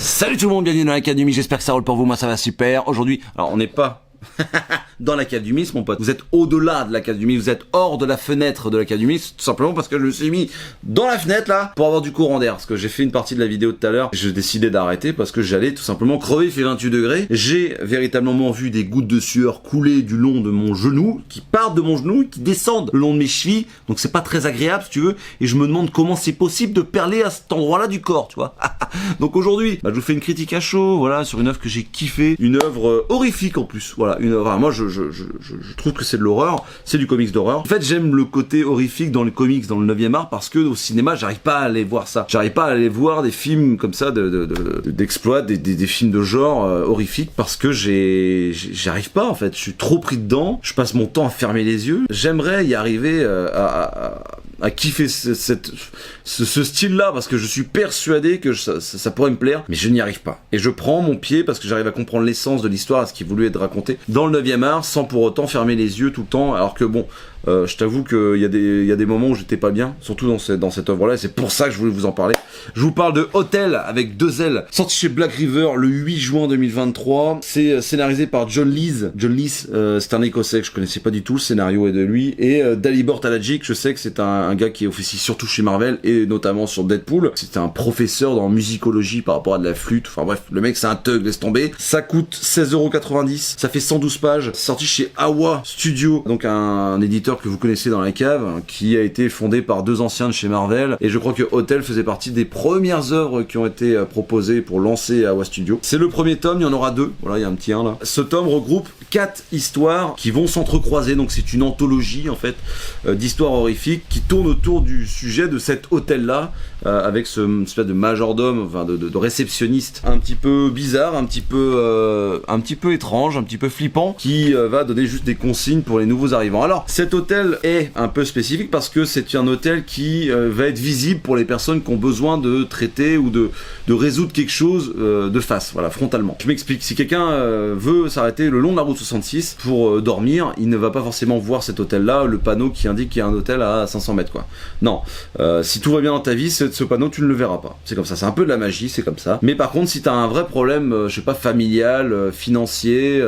Salut tout le monde, bienvenue dans l'Académie, j'espère que ça roule pour vous, moi ça va super. Aujourd'hui, alors on n'est pas dans l'Académie, mon pote, vous êtes au-delà de l'Académie, vous êtes hors de la fenêtre de l'Académie, tout simplement parce que je me suis mis dans la fenêtre là pour avoir du courant d'air, parce que j'ai fait une partie de la vidéo tout à l'heure, j'ai décidé d'arrêter parce que j'allais tout simplement crever, il fait 28 degrés, j'ai véritablement vu des gouttes de sueur couler du long de mon genou, qui partent de mon genou, qui descendent le long de mes chevilles, donc c'est pas très agréable si tu veux, et je me demande comment c'est possible de perler à cet endroit-là du corps, tu vois. Donc aujourd'hui, je vous fais une critique à chaud, voilà, sur une œuvre que j'ai kiffé, une œuvre horrifique en plus, voilà, une œuvre, moi je trouve que c'est de l'horreur, c'est du comics d'horreur. En fait, j'aime le côté horrifique dans les comics, dans le 9e art, parce que au cinéma, j'arrive pas à aller voir ça. J'arrive pas à aller voir des films comme ça, d'exploits, des films de genre horrifiques, parce que j'arrive pas, en fait. Je suis trop pris dedans, je passe mon temps à fermer les yeux. J'aimerais y arriver à kiffer ce style-là, parce que je suis persuadé que ça pourrait me plaire, mais je n'y arrive pas. Et je prends mon pied parce que j'arrive à comprendre l'essence de l'histoire, à ce qui voulait être raconté dans le 9e art, sans pour autant fermer les yeux tout le temps, alors que bon, je t'avoue qu'il y a des moments où j'étais pas bien, surtout dans cette œuvre-là, et c'est pour ça que je voulais vous en parler. Je vous parle de Hotel, avec 2 L, sorti chez Black River le 8 juin 2023. C'est scénarisé par John Lees. John Lees, c'est un Écossais que je connaissais pas du tout, le scénario est de lui, et Dalibor Talajic, je sais que c'est un gars qui officie surtout chez Marvel, et notamment sur Deadpool. C'est un professeur dans musicologie par rapport à de la flûte, enfin bref, le mec c'est un thug, laisse tomber. Ça coûte 16,90€, ça fait 112 pages, sorti chez Awa Studio, donc un éditeur que vous connaissez dans la cave, qui a été fondé par 2 anciens de chez Marvel, et je crois que Hotel faisait partie des premières œuvres qui ont été proposées pour lancer Awa Studio. C'est le premier tome, il y en aura 2, voilà, il y a un petit 1 là. Ce tome regroupe 4 histoires qui vont s'entrecroiser, donc c'est une anthologie en fait d'histoires horrifiques qui tournent autour du sujet de cet hôtel là, avec ce espèce de majordome, enfin de réceptionniste un petit peu bizarre, un petit peu étrange, un petit peu flippant, qui va donner juste des consignes pour les nouveaux arrivants. Alors cet hôtel est un peu spécifique parce que c'est un hôtel qui va être visible pour les personnes qui ont besoin de traiter ou de résoudre quelque chose de face, voilà, frontalement. Je m'explique, si quelqu'un veut s'arrêter le long de la route 66 pour dormir, il ne va pas forcément voir cet hôtel là, le panneau qui indique qu'il y a un hôtel à 500 mètres quoi. Non, si tout va bien dans ta vie, ce panneau tu ne le verras pas, c'est comme ça, c'est un peu de la magie, c'est comme ça. Mais par contre, si t'as un vrai problème, je sais pas, familial, financier,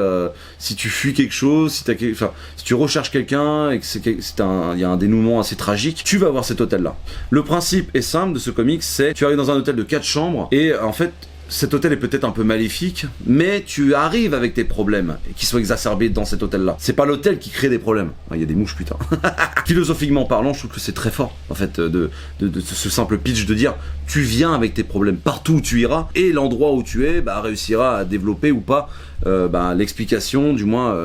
si tu fuis quelque chose, si tu recherches quelqu'un et que il y a un dénouement assez tragique, tu vas voir cet hôtel là. Le principe est simple de ce comics, c'est tu arrives dans un hôtel de 4 chambres et en fait cet hôtel est peut-être un peu maléfique, mais tu arrives avec tes problèmes qui sont exacerbés dans cet hôtel-là. C'est pas l'hôtel qui crée des problèmes. Il y a des mouches, putain. Philosophiquement parlant, je trouve que c'est très fort, en fait, de ce simple pitch de dire tu viens avec tes problèmes partout où tu iras, et l'endroit où tu es réussira à développer ou pas l'explication, du moins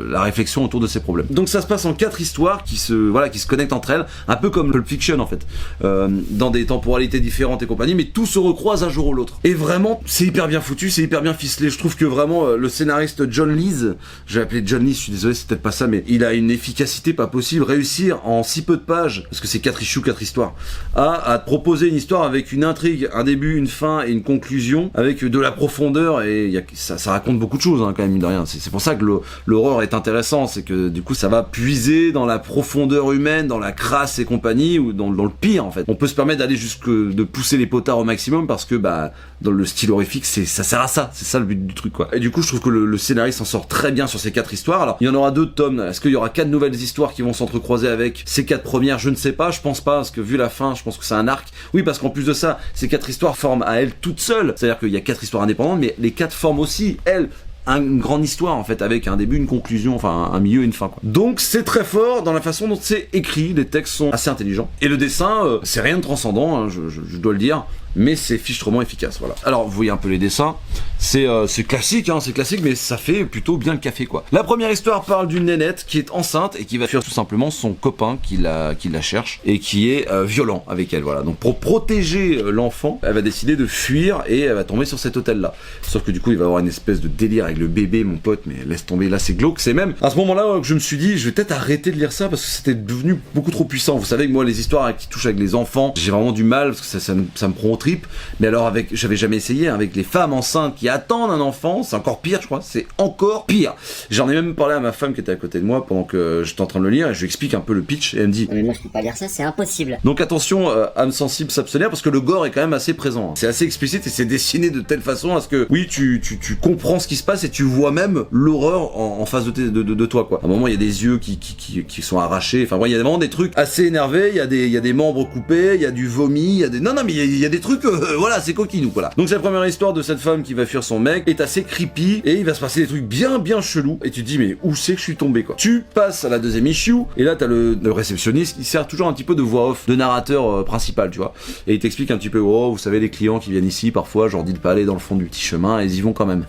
la réflexion autour de ces problèmes. Donc ça se passe en 4 histoires qui se connectent entre elles, un peu comme Pulp Fiction en fait, dans des temporalités différentes et compagnie, mais tout se recroise un jour ou l'autre. Et vraiment, c'est hyper bien foutu, c'est hyper bien ficelé. Je trouve que vraiment le scénariste John Lees, je vais appeler John Lees, je suis désolé, c'est peut-être pas ça, mais il a une efficacité pas possible. Réussir en si peu de pages, parce que c'est 4 issues, 4 histoires, à te proposer une histoire avec une intrigue, un début, une fin et une conclusion, avec de la profondeur, et ça raconte beaucoup de choses hein, quand même, mine de rien. C'est pour ça que l'horreur est intéressant, c'est que du coup ça va puiser dans la profondeur humaine, dans la crasse et compagnie, ou dans le pire en fait. On peut se permettre d'aller de pousser les potards au maximum, parce que dans le style horrifique, ça sert à ça, c'est ça le but du truc quoi. Et du coup je trouve que le scénariste s'en sort très bien sur ces 4 histoires. Alors il y en aura 2 tomes, est-ce qu'il y aura 4 nouvelles histoires qui vont s'entrecroiser avec ces 4 premières? Je ne sais pas, je pense pas, parce que vu la fin, je pense que c'est un arc. Oui, parce qu'en plus de ça, ces 4 histoires forment à elles toutes seules, c'est-à-dire qu'il y a 4 histoires indépendantes, mais les 4 forment aussi, elles, une grande histoire en fait, avec un début, une conclusion, enfin un milieu et une fin quoi. Donc c'est très fort dans la façon dont c'est écrit, les textes sont assez intelligents, et le dessin, c'est rien de transcendant, hein, je dois le dire, mais c'est fichtrement efficace, voilà. Alors vous voyez un peu les dessins, c'est classique, hein, c'est classique, mais ça fait plutôt bien le café quoi. La première histoire parle d'une nénette qui est enceinte et qui va fuir tout simplement son copain qui la cherche et qui est violent avec elle, voilà. Donc pour protéger l'enfant, elle va décider de fuir et elle va tomber sur cet hôtel là. Sauf que du coup il va avoir une espèce de délire avec le bébé, mon pote, mais laisse tomber, là c'est glauque. C'est même à ce moment-là que je me suis dit, je vais peut-être arrêter de lire ça parce que c'était devenu beaucoup trop puissant. Vous savez que moi les histoires qui touchent avec les enfants, j'ai vraiment du mal parce que ça me prend au trip. Mais alors j'avais jamais essayé avec les femmes enceintes qui attendent un enfant, c'est encore pire, je crois, c'est encore pire. J'en ai même parlé à ma femme qui était à côté de moi pendant que j'étais en train de le lire, et je lui explique un peu le pitch, et elle me dit... Mais moi je peux pas lire ça, c'est impossible. Donc attention, âme sensible s'abstenir, parce que le gore est quand même assez présent. C'est assez explicite, et c'est dessiné de telle façon à ce que, oui, tu comprends ce qui se passe, et tu vois même l'horreur en face de toi, quoi. À un moment, il y a des yeux qui sont arrachés, enfin, il y a vraiment des trucs assez énervés, il y a des membres coupés, il y a du vomi, il y a des... Non, mais il y a des trucs, voilà, c'est coquinou, voilà. Donc c'est la première histoire de cette femme qui va fuir son mec, est assez creepy, et il va se passer des trucs bien chelous, et tu te dis, mais où c'est que je suis tombé, quoi. Tu passes à la deuxième issue, et là, t'as le réceptionniste qui sert toujours un petit peu de voix off, de narrateur principal, tu vois. Et il t'explique un petit peu, oh, vous savez, les clients qui viennent ici, parfois, je leur dis de pas aller dans le fond du petit chemin, et ils y vont quand même.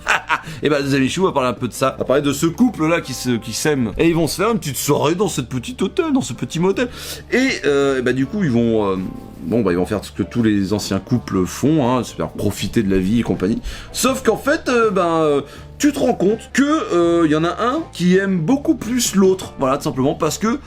Et bah, la deuxième issue va parler un peu de ça, va parler de ce couple-là qui s'aime, et ils vont se faire une petite soirée dans cette petite hôtel, dans ce petit motel. Et bah, du coup, ils vont faire ce que tous les anciens couples font, hein, se faire profiter de la vie et compagnie. Sauf qu'en fait, tu te rends compte que y en a un qui aime beaucoup plus l'autre, voilà, tout simplement parce que...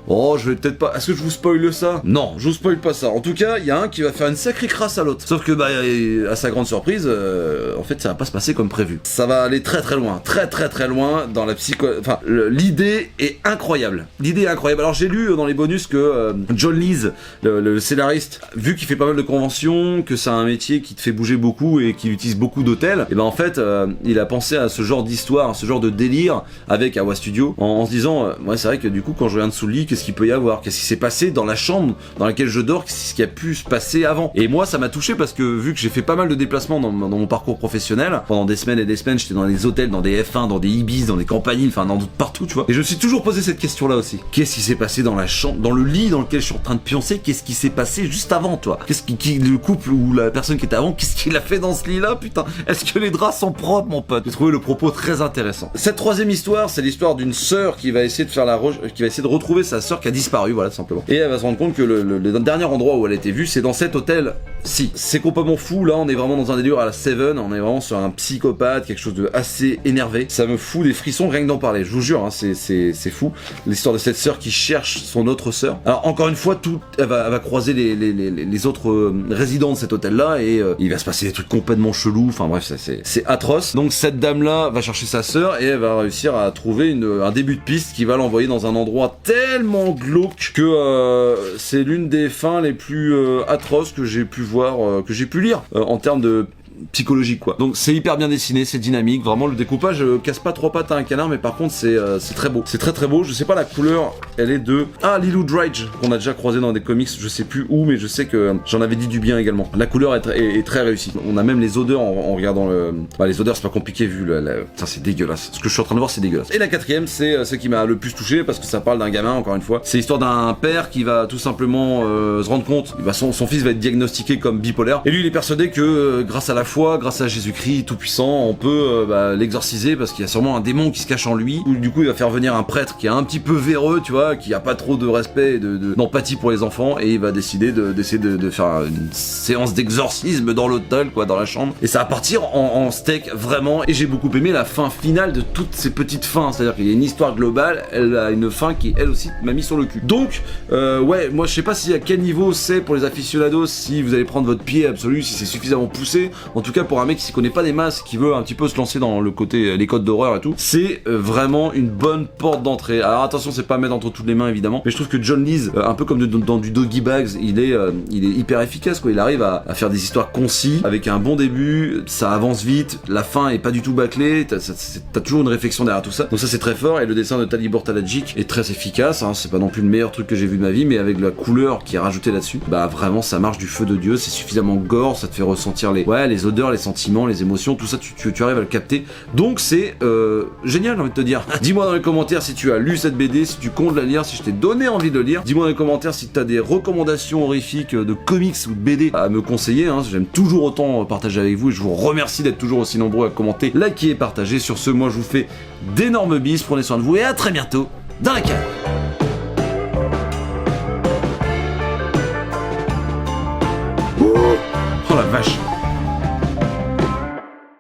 Oh, je vais peut-être pas... Est-ce que je vous spoile ça? Non, je vous spoile pas ça. En tout cas, il y a un qui va faire une sacrée crasse à l'autre. Sauf que, à sa grande surprise, en fait, ça va pas se passer comme prévu. Ça va aller très loin. Très loin dans la psycho... Enfin, l'idée est incroyable. L'idée est incroyable. Alors, j'ai lu dans les bonus que John Lees, le scénariste, vu qu'il fait pas mal de conventions, que c'est un métier qui te fait bouger beaucoup et qui utilise beaucoup d'hôtels, et ben en fait, il a pensé à ce genre d'histoire, à ce genre de délire avec Awa Studio, en se disant, ouais, c'est vrai que du coup, quand je regarde sous le lit, qu'est-ce qu'il peut y avoir, qu'est-ce qui s'est passé dans la chambre dans laquelle je dors, qu'est-ce qui a pu se passer avant. Et moi ça m'a touché parce que vu que j'ai fait pas mal de déplacements dans mon parcours professionnel, pendant des semaines et des semaines, j'étais dans des hôtels, dans des F1, dans des Ibis, dans des compagnies, enfin partout, tu vois. Et je me suis toujours posé cette question là aussi. Qu'est-ce qui s'est passé dans la chambre, dans le lit dans lequel je suis en train de pioncer, qu'est-ce qui s'est passé juste avant, toi? Qu'est-ce qui le couple ou la personne qui était avant, qu'est-ce qu'il a fait dans ce lit là, putain? Est-ce que les draps sont propres, mon pote? J'ai trouvé le propos très intéressant. Cette troisième histoire, c'est l'histoire d'une sœur qui va essayer de faire qui va essayer de retrouver sa sœur qui a disparu, voilà, tout simplement. Et elle va se rendre compte que le dernier endroit où elle a été vue, c'est dans cet hôtel-ci. C'est complètement fou, là, on est vraiment dans un délire à la Seven, on est vraiment sur un psychopathe, quelque chose de assez énervé. Ça me fout des frissons rien que d'en parler, je vous jure, hein, c'est fou. L'histoire de cette sœur qui cherche son autre sœur. Alors, encore une fois, elle va croiser les autres résidents de cet hôtel-là, et il va se passer des trucs complètement chelous, enfin bref, c'est atroce. Donc, cette dame-là va chercher sa sœur, et elle va réussir à trouver un début de piste qui va l'envoyer dans un endroit tellement glauque que c'est l'une des fins les plus atroces que j'ai pu voir, que j'ai pu lire en termes de psychologique, quoi. Donc c'est hyper bien dessiné, c'est dynamique, vraiment le découpage casse pas trois pattes à un canard, mais par contre c'est très beau, c'est très beau. Je sais pas la couleur, elle est de Lilu Dredge, qu'on a déjà croisé dans des comics, je sais plus où, mais je sais que j'en avais dit du bien également. La couleur est très réussie. On a même les odeurs en regardant les odeurs, c'est pas compliqué vu ça, c'est dégueulasse. Ce que je suis en train de voir, c'est dégueulasse. Et la quatrième, c'est ce qui m'a le plus touché parce que ça parle d'un gamin, encore une fois. C'est l'histoire d'un père qui va tout simplement se rendre compte, son fils va être diagnostiqué comme bipolaire, et lui il est persuadé que grâce à la foi, grâce à Jésus-Christ tout puissant, on peut l'exorciser parce qu'il y a sûrement un démon qui se cache en lui. Du coup, il va faire venir un prêtre qui est un petit peu véreux, tu vois, qui a pas trop de respect et d'empathie pour les enfants, et il va décider d'essayer de faire une séance d'exorcisme dans l'hôtel, quoi, dans la chambre. Et ça va partir en steak, vraiment. Et j'ai beaucoup aimé la fin finale de toutes ces petites fins. C'est-à-dire qu'il y a une histoire globale, elle a une fin qui, elle aussi, m'a mis sur le cul. Donc, ouais, moi je sais pas si à quel niveau c'est pour les aficionados, si vous allez prendre votre pied absolu, si c'est suffisamment poussé. En tout cas, pour un mec qui s'y connaît pas des masses, qui veut un petit peu se lancer dans le côté les codes d'horreur et tout, c'est vraiment une bonne porte d'entrée. Alors attention, c'est pas à mettre entre toutes les mains évidemment, mais je trouve que John Lees, un peu comme dans du Doggy Bags, il est hyper efficace, quoi. Il arrive à faire des histoires concis avec un bon début, ça avance vite, la fin est pas du tout bâclée, t'as toujours une réflexion derrière tout ça. Donc ça c'est très fort, et le dessin de Dalibor Talajic est très efficace, hein. C'est pas non plus le meilleur truc que j'ai vu de ma vie, mais avec la couleur qui est rajoutée là-dessus, bah vraiment ça marche du feu de Dieu, c'est suffisamment gore, ça te fait ressentir les odeurs, les sentiments, les émotions, tout ça tu arrives à le capter. Donc c'est génial, j'ai envie de te dire. Dis-moi dans les commentaires si tu as lu cette BD, si tu comptes la lire, si je t'ai donné envie de le lire. Dis-moi dans les commentaires si tu as des recommandations horrifiques de comics ou de BD à me conseiller, hein. J'aime toujours autant partager avec vous, et je vous remercie d'être toujours aussi nombreux à commenter, liker et partager. Sur ce, moi je vous fais d'énormes bises, prenez soin de vous et à très bientôt dans la cave.